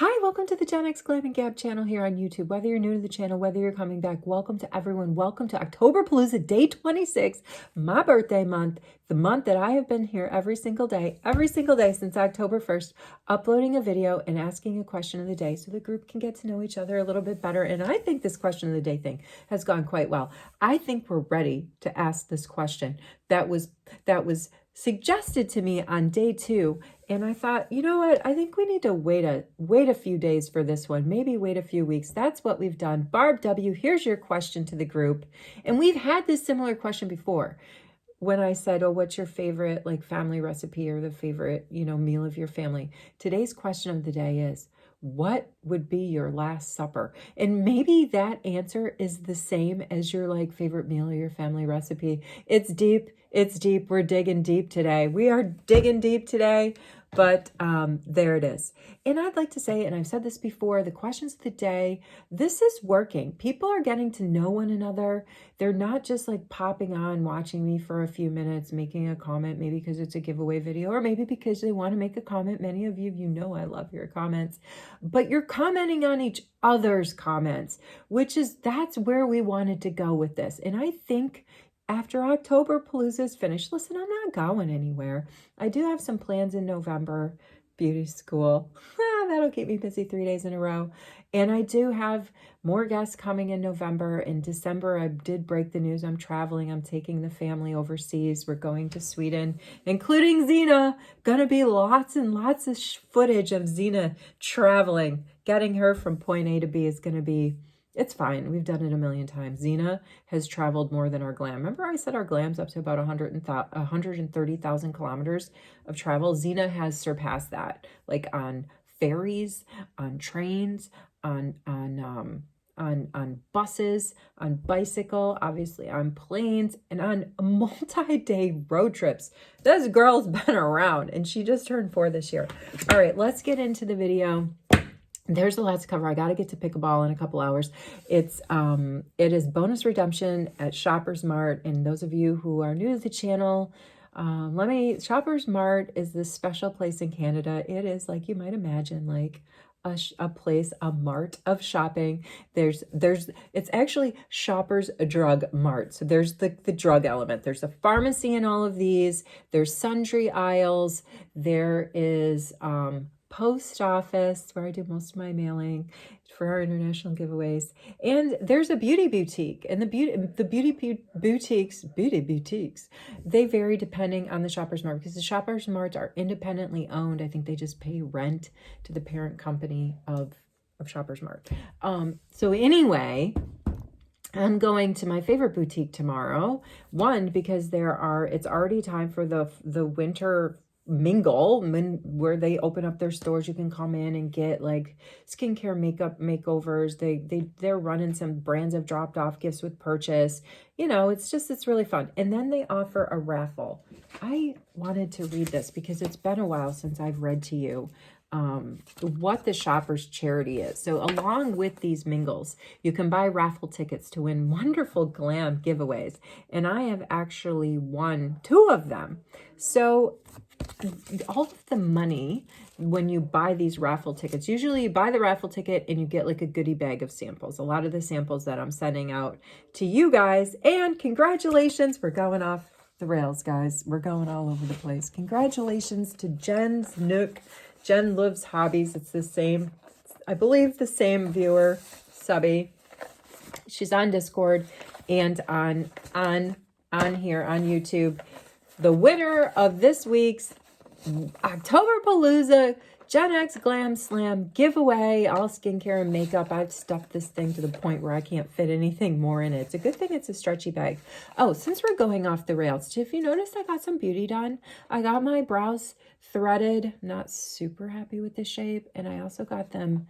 Hi, welcome to the GenX Glam and Gab channel here on YouTube. Whether you're new to the channel, whether you're coming back, welcome to everyone. Welcome to OctoberPalooza Day 26, my birthday month, the month that I have been here every single day since October 1st, uploading a video and asking a question of the day so the group can get to know each other a little bit better. And I think this question of the day thing has gone quite well. I think we're ready to ask this question that was suggested to me on day 2. And I thought, you know what? I think we need to wait a few days for this one. Maybe wait a few weeks. That's what we've done. Barb W., here's your question to the group. And we've had this similar question before. When I said, oh, what's your favorite family recipe or the favorite, meal of your family? Today's question of the day is, what would be your last supper? And maybe that answer is the same as your favorite meal or your family recipe. It's deep. It's deep. We're digging deep today. We are digging deep today. But there it is. And I'd like to say, and I've said this before, the questions of the day, this is working. People are getting to know one another. They're not just popping on, watching me for a few minutes, making a comment, maybe because it's a giveaway video, or maybe because they want to make a comment. Many of you, I love your comments, but you're commenting on each other's comments, that's where we wanted to go with this. And I think after OctoberPalooza is finished, listen, I'm not going anywhere. I do have some plans in November, beauty school. That'll keep me busy 3 days in a row. And I do have more guests coming in November. In December, I did break the news. I'm traveling. I'm taking the family overseas. We're going to Sweden, including Zena. Gonna be lots and lots of footage of Zena traveling. Getting her from point A to B is gonna be, it's fine. We've done it a million times. Zena has traveled more than our Glam. Remember I said our Glam's up to about 130,000 kilometers of travel? Zena has surpassed that, on ferries, on trains, on buses, on bicycle, obviously on planes, and on multi-day road trips. This girl's been around, and she just turned 4 this year. All right, let's get into the video. There's a lot to cover. I got to get to pickleball in a couple hours. It is bonus redemption at Shoppers Mart. And those of you who are new to the channel, Shoppers Mart is this special place in Canada. It is, like you might imagine, a place, a mart of shopping. It's actually Shoppers Drug Mart. So there's the drug element. There's a pharmacy in all of these. There's sundry aisles. There is post office where I do most of my mailing for our international giveaways, and there's a beauty boutique. And the beauty boutiques, they vary depending on the Shoppers Mart, because the Shoppers Marts are independently owned. I think they just pay rent to the parent company of Shoppers Mart. So anyway, I'm going to my favorite boutique tomorrow. One, because it's already time for the winter mingle, where they open up their stores. You can come in and get skincare, makeup makeovers. They're running some brands have dropped off gifts with purchase. It's really fun. And then they offer a raffle. I wanted to read this because it's been a while since I've read to you what the Shoppers charity is. So along with these mingles, you can buy raffle tickets to win wonderful Glam giveaways. And I have actually won 2 of them. So all of the money, when you buy these raffle tickets, usually you buy the raffle ticket and you get a goodie bag of samples. A lot of the samples that I'm sending out to you guys. And congratulations, we're going off the rails, guys. We're going all over the place. Congratulations to Jen's Nook. Jen Loves Hobbies. It's the same, I believe, the same viewer, subby. She's on Discord and on here on YouTube. The winner of this week's OctoberPalooza GenX Glam Slam giveaway, all skincare and makeup. I've stuffed this thing to the point where I can't fit anything more in it. It's a good thing it's a stretchy bag. Oh, since we're going off the rails, if you noticed, I got some beauty done. I got my brows threaded. Not super happy with the shape, and I also got them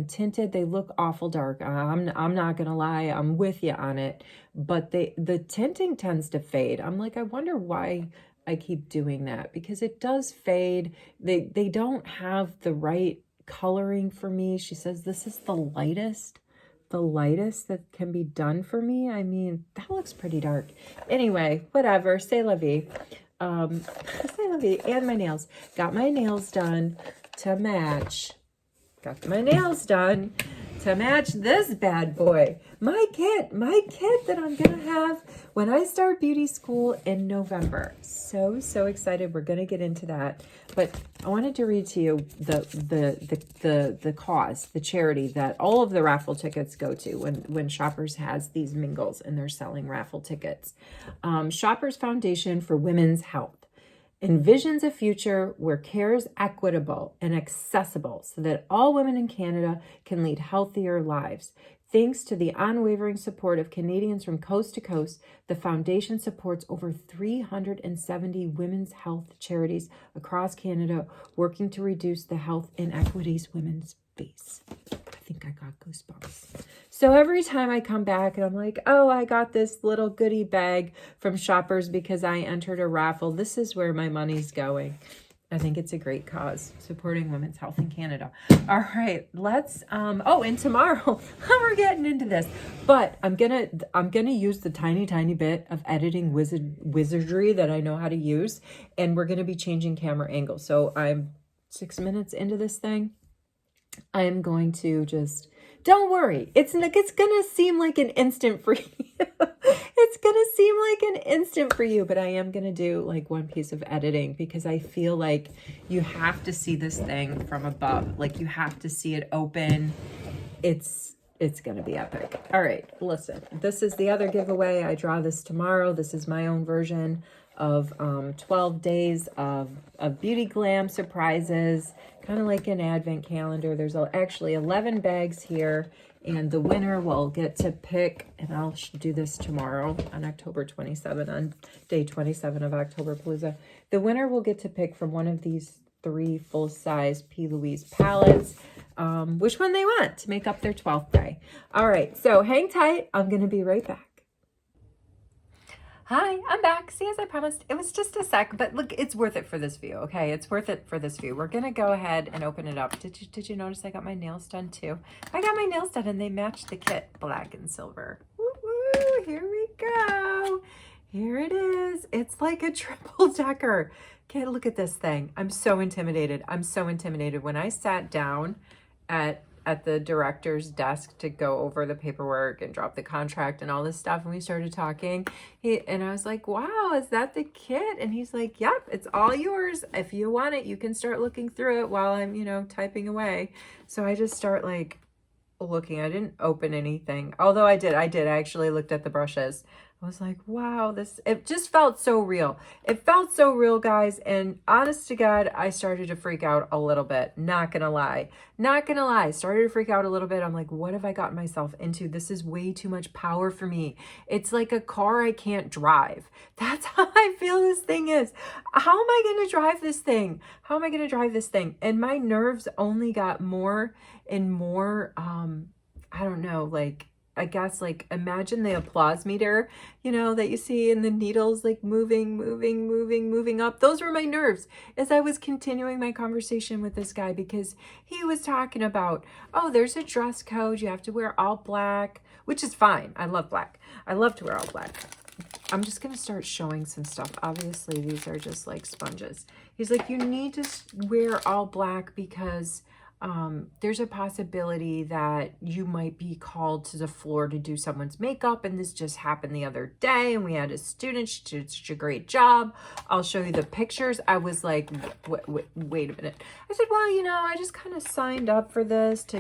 tinted. They look awful dark. I'm not gonna lie, I'm with you on it, but the tinting tends to fade. I'm I wonder why I keep doing that, because it does fade. They don't have the right coloring for me. She says this is the lightest that can be done for me. I mean, that looks pretty dark. Anyway, whatever, c'est la vie. C'est la vie. And my nails. Got my nails done to match got my nails done to match this bad boy. My kit that I'm gonna have when I start beauty school in November. So excited. We're gonna get into that. But I wanted to read to you the cause, the charity that all of the raffle tickets go to when Shoppers has these mingles and they're selling raffle tickets. Shoppers Foundation for Women's Health envisions a future where care is equitable and accessible so that all women in Canada can lead healthier lives. Thanks to the unwavering support of Canadians from coast to coast, the foundation supports over 370 women's health charities across Canada working to reduce the health inequities women face. I think I got goosebumps. So every time I come back and I'm like, oh, I got this little goodie bag from Shoppers because I entered a raffle, this is where my money's going. I think it's a great cause, supporting women's health in Canada. All right, let's, and tomorrow we're getting into this, but I'm gonna use the tiny bit of editing wizardry that I know how to use, and we're gonna be changing camera angles. So I'm 6 minutes into this thing. I am going to just, don't worry. It's going to seem like an instant for you. It's going to seem like an instant for you, but I am going to do like one piece of editing because I feel like you have to see this thing from above. Like you have to see it open. It's going to be epic. All right, listen, this is the other giveaway. I draw this tomorrow. This is my own version of 12 days of beauty glam surprises, kind of like an advent calendar. There's actually 11 bags here, and the winner will get to pick, and I'll do this tomorrow on October 27, on day 27 of OctoberPalooza. The winner will get to pick from one of these 3 full-size P. Louise palettes, which one they want to make up their 12th day. All right, so hang tight. I'm going to be right back. Hi, I'm back. See, as I promised, it was just a sec, but look, it's worth it for this view, okay? It's worth it for this view. We're gonna go ahead and open it up. Did you notice I got my nails done too? I got my nails done and they match the kit, black and silver. Woo-woo, here we go. Here it is. It's like a triple decker. Okay, look at this thing. I'm so intimidated. I'm so intimidated. When I sat down at the director's desk to go over the paperwork and drop the contract and all this stuff, and we started talking, and I was like, wow, is that the kit? And he's like, yep, it's all yours. If you want it, you can start looking through it while I'm, typing away. So I just start like looking. I didn't open anything, although I actually looked at the brushes. I was like, wow, it just felt so real. It felt so real, guys. And honest to God, I started to freak out a little bit. Not gonna lie. Started to freak out a little bit. I'm like, what have I gotten myself into? This is way too much power for me. It's like a car I can't drive. That's how I feel this thing is. How am I gonna drive this thing? And my nerves only got more and more, I don't know, like, I guess, like, imagine the applause meter, that you see in the needles, like moving up. Those were my nerves as I was continuing my conversation with this guy, because he was talking about, oh, there's a dress code. You have to wear all black, which is fine. I love black. I love to wear all black. I'm just going to start showing some stuff. Obviously, these are just like sponges. He's like, you need to wear all black because there's a possibility that you might be called to the floor to do someone's makeup, and this just happened the other day, and we had a student, she did such a great job. I'll show you the pictures. I was like, wait a minute. I said, well, I just kind of signed up for this to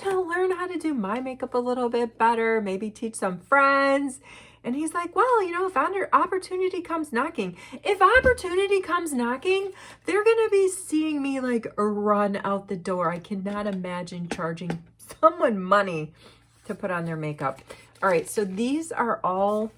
learn how to do my makeup a little bit better, maybe teach some friends. And he's like, well, if opportunity comes knocking, they're going to be seeing me like run out the door. I cannot imagine charging someone money to put on their makeup. All right. So these are all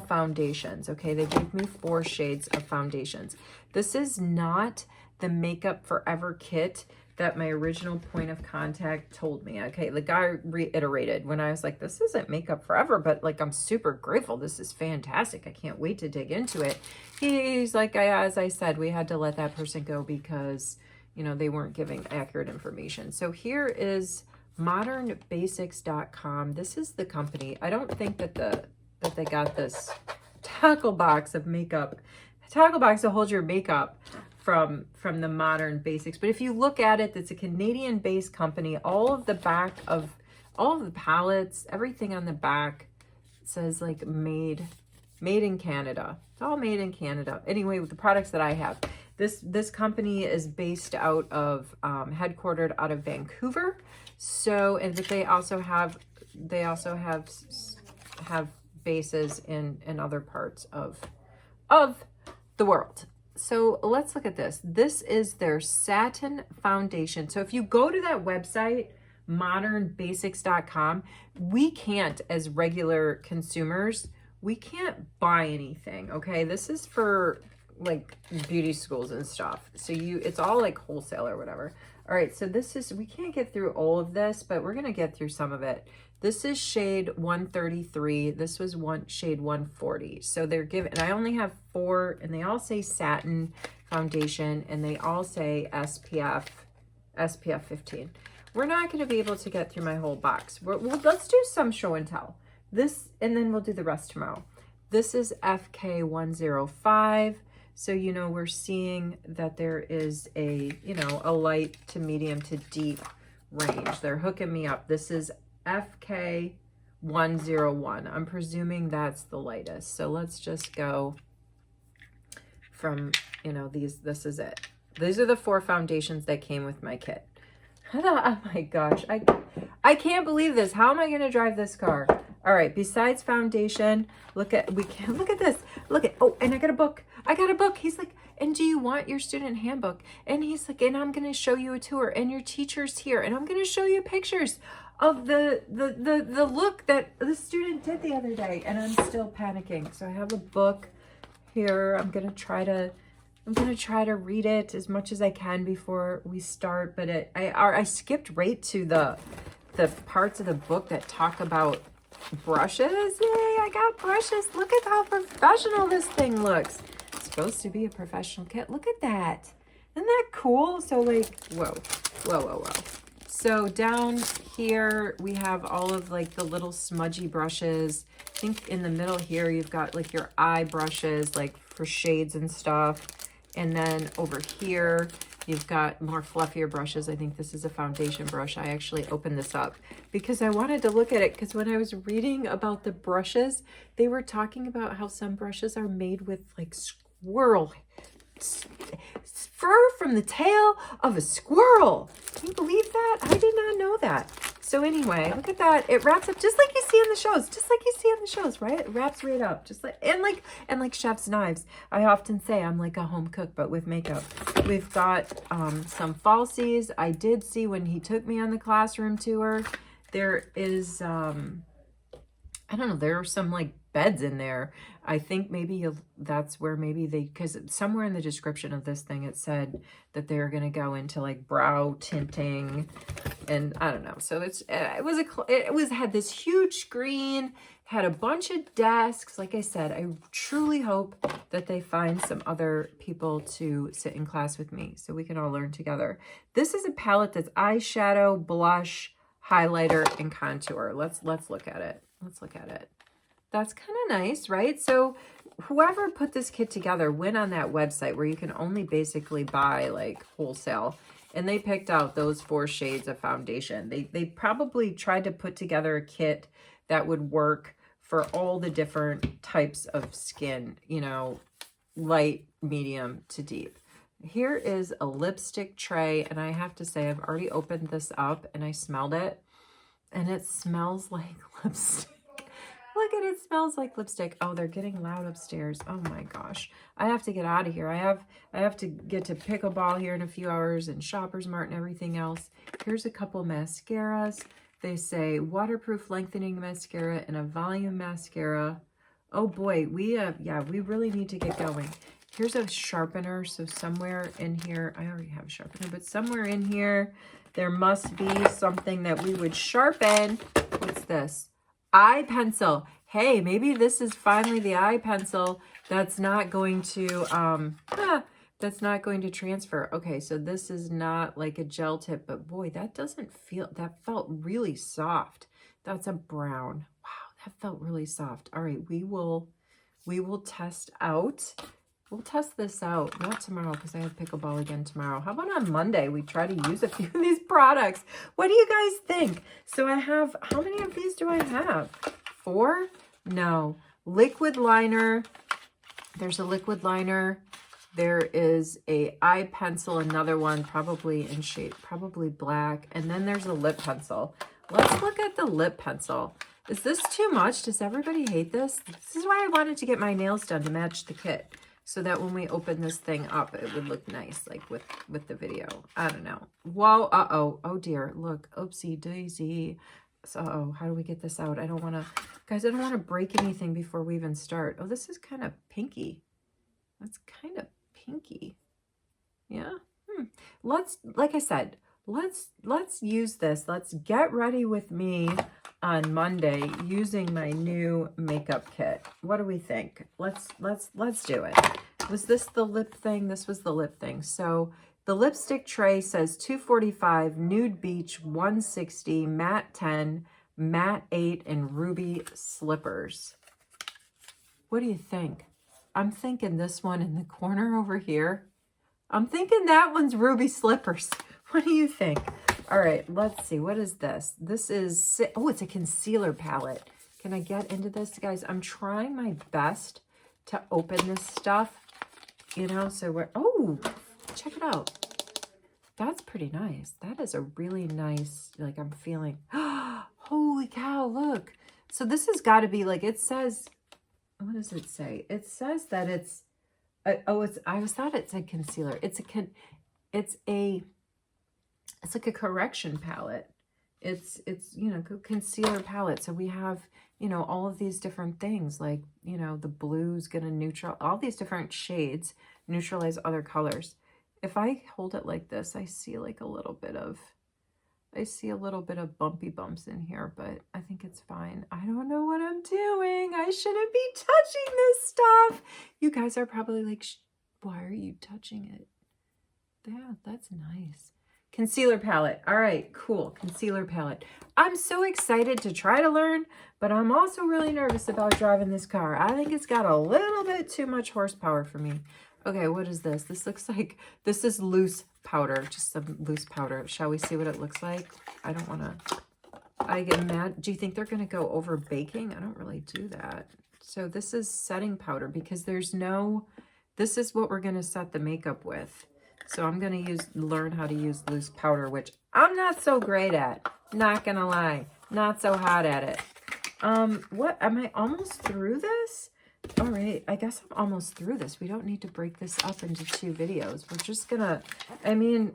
foundations. Okay. They gave me 4 shades of foundations. This is not the Makeup Forever kit that my original point of contact told me. Okay, the guy reiterated when I was like, this isn't Makeup Forever, but like, I'm super grateful. This is fantastic. I can't wait to dig into it. He's like, as I said, we had to let that person go because, they weren't giving accurate information. So here is modernbasics.com. This is the company. I don't think that they got this tackle box of makeup, tackle box to hold your makeup from the Modern Basics. But if you look at it, it's a Canadian-based company. All of the palettes, everything on the back says like made in Canada. It's all made in Canada. Anyway, with the products that I have, this company is based out of headquartered out of Vancouver. So, and but they also have bases in other parts of the world. So let's look at this. This is their satin foundation. So if you go to that website, modernbasics.com, we can't, as regular consumers, we can't buy anything, okay? This is for like beauty schools and stuff. So it's all like wholesale or whatever. All right, so we can't get through all of this, but we're gonna get through some of it. This is shade 133. This was shade 140. So they're giving, and I only have 4, and they all say satin foundation, and they all say SPF 15. We're not going to be able to get through my whole box. Let's do some show and tell. This, and then we'll do the rest tomorrow. This is FK 105. So, you know, we're seeing that there is a light to medium to deep range. They're hooking me up. This is FK 101. I'm presuming that's the lightest. So let's just go from, this is it. These are the 4 foundations that came with my kit. Oh my gosh. I can't believe this. How am I going to drive this car? All right. Besides foundation, look at this. Oh, and I got a book. He's like, and do you want your student handbook? And he's like, and I'm going to show you a tour, and your teacher's here, and I'm going to show you pictures of the look that the student did the other day. And I'm still panicking. So I have a book here. I'm going to try to read it as much as I can before we start. But I skipped right to the parts of the book that talk about brushes. Yay, I got brushes. Look at how professional this thing looks. It's supposed to be a professional kit. Look at that. Isn't that cool? So like, whoa. So down here, we have all of like the little smudgy brushes. I think in the middle here, you've got like your eye brushes, like for shades and stuff. And then over here, you've got more fluffier brushes. I think this is a foundation brush. I actually opened this up because I wanted to look at it, because when I was reading about the brushes, they were talking about how some brushes are made with like squirrel fur from the tail of a squirrel. Can you believe that? I did not know that. So anyway, look at that. It wraps up just like you see in the shows, right? It wraps right up, just like, and like chef's knives. I often say I'm like a home cook, but with makeup. We've got some falsies. I did see when he took me on the classroom tour, there is, I don't know, there are some like beds in there. I think maybe that's where maybe because somewhere in the description of this thing, it said that they're going to go into like brow tinting, and I don't know. So it had this huge screen, had a bunch of desks. Like I said, I truly hope that they find some other people to sit in class with me so we can all learn together. This is a palette that's eyeshadow, blush, highlighter, and contour. Let's look at it. That's kind of nice, right? So whoever put this kit together went on that website where you can only basically buy like wholesale, and they picked out those 4 shades of foundation. They probably tried to put together a kit that would work for all the different types of skin, light, medium to deep. Here is a lipstick tray, and I have to say I've already opened this up and I smelled it, and it smells like lipstick. Look at it, smells like lipstick. Oh, they're getting loud upstairs. Oh my gosh. I have to get out of here. I have to get to pickleball here in a few hours, and Shoppers Mart and everything else. Here's a couple mascaras. They say waterproof lengthening mascara and a volume mascara. Oh boy, we really need to get going. Here's a sharpener. So somewhere in here, I already have a sharpener, but somewhere in here, there must be something that we would sharpen. What's this? Eye pencil. Hey, maybe this is finally the eye pencil that's not going to transfer. Okay, so this is not like a gel tip, but boy, that felt really soft. That's a brown. Wow, that felt really soft. All right, we will test out We'll test this out. Not tomorrow because I have pickleball again tomorrow. How about on Monday we try to use a few of these products? What do you guys think? So I have, how many of these do I have? 4? No. Liquid liner. There's a liquid liner. There is a eye pencil, another one probably in shade, probably black. And then there's a lip pencil. Let's look at the lip pencil. Is this too much? Does everybody hate this? This is why I wanted to get my nails done to match the kit, so that when we open this thing up, it would look nice, like with the video. I don't know. Whoa, uh-oh. Oh, dear. Look, oopsie daisy. So, uh-oh, how do we get this out? I don't want to, guys, I don't want to break anything before we even start. Oh, this is kind of pinky. That's kind of pinky. Yeah. Let's, like I said, let's use this. Let's get ready with me on Monday using my new makeup kit. What do we think? Let's do it. Was this the lip thing? This was the lip thing. So the lipstick tray says $245, nude beach 160, matte 10, matte 8, and ruby slippers. What do you think? I'm thinking this one in the corner over here. I'm thinking that one's ruby slippers. What do you think? All right, let's see. What is this? This is, oh, it's a concealer palette. Can I get into this, guys? I'm trying my best to open this stuff, you know, so we're, oh, check it out. That's pretty nice. That is a really nice, like I'm feeling, holy cow, look. So this has got to be like, it says, what does it say? It says that it's, oh, it's, I thought it said concealer. It's like a correction palette. It's, you know, concealer palette. So we have, you know, all of these different things, like, you know, the blue's going to neutral, all these different shades neutralize other colors. If I hold it like this, I see like a little bit of bumpy bumps in here, but I think it's fine. I don't know what I'm doing. I shouldn't be touching this stuff. You guys are probably like, why are you touching it? Yeah, that's nice. Concealer palette. All right, cool. Concealer palette. I'm so excited to try to learn, but I'm also really nervous about driving this car. I think it's got a little bit too much horsepower for me. Okay, what is this? This looks like, this is loose powder, just some loose powder. Shall we see what it looks like? I don't want to, I get mad. Do you think they're going to go over baking? I don't really do that. So this is setting powder because there's no, this is what we're going to set the makeup with. So I'm going to learn how to use loose powder, which I'm not so great at. Not going to lie. Not so hot at it. What, am I almost through this? All right, I guess I'm almost through this. We don't need to break this up into 2 videos. We're just going to, I mean,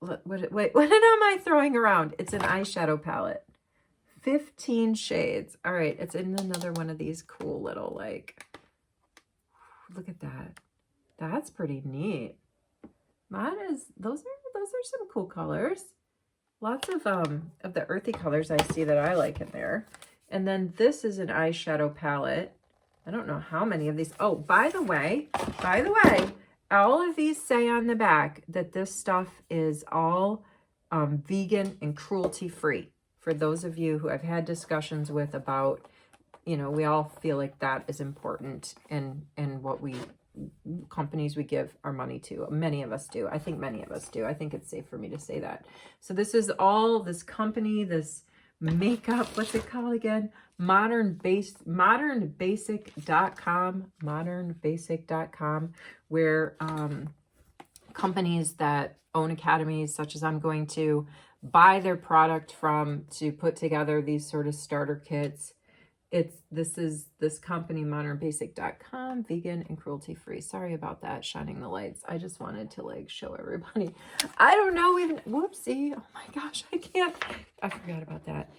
wait, what am I throwing around? It's an eyeshadow palette. 15 shades. All right, it's in another one of these cool little, like, look at that. That's pretty neat. Mine is, those are some cool colors. Lots of the earthy colors I see that I like in there. And then this is an eyeshadow palette. I don't know how many of these. Oh, by the way, all of these say on the back that this stuff is all vegan and cruelty-free. For those of you who I've had discussions with about, you know, we all feel like that is important in what companies we give our money to. Many of us do. I think many of us do. I think it's safe for me to say that. So this is all this company, this makeup, what's it called again? modernbasic.com, where companies that own academies, such as I'm going to, buy their product from to put together these sort of starter kits. This company, modernbasic.com, vegan and cruelty free. Sorry about that, shining the lights. I just wanted to like show everybody. I don't know even, whoopsie. Oh my gosh, I forgot about that.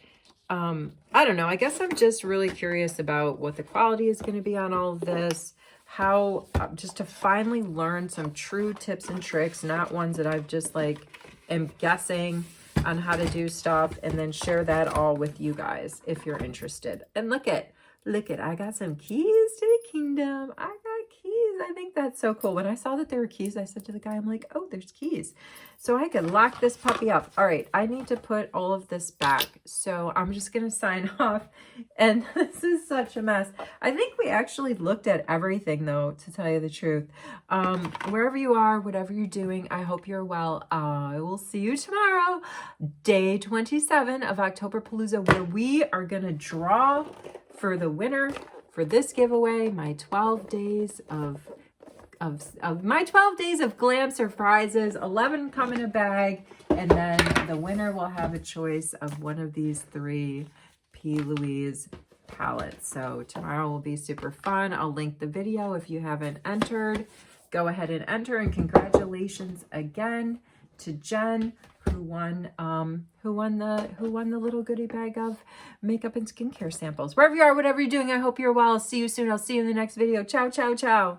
I don't know. I guess I'm just really curious about what the quality is going to be on all of this. How, just to finally learn some true tips and tricks, not ones that I've just like am guessing on how to do stuff, and then share that all with you guys if you're interested. And look at, I got some keys to the kingdom. I got keys I think that's so cool. When I saw that there were keys, I said to the guy, I'm like, oh, there's keys. So I could lock this puppy up. All right, I need to put all of this back. So I'm just going to sign off. And this is such a mess. I think we actually looked at everything, though, to tell you the truth. Wherever you are, whatever you're doing, I hope you're well. I will see you tomorrow, day 27 of OctoberPalooza, where we are going to draw for the winner for this giveaway, my 12 days of my 12 days of Glam surprises. 11 come in a bag, and then the winner will have a choice of one of these 3 P. Louise palettes. So tomorrow will be super fun. I'll link the video if you haven't entered. Go ahead and enter, and congratulations again to Jen, who won the little goodie bag of makeup and skincare samples. Wherever you are, whatever you're doing, I hope you're well. I'll see you soon. I'll see you in the next video. Ciao, ciao, ciao.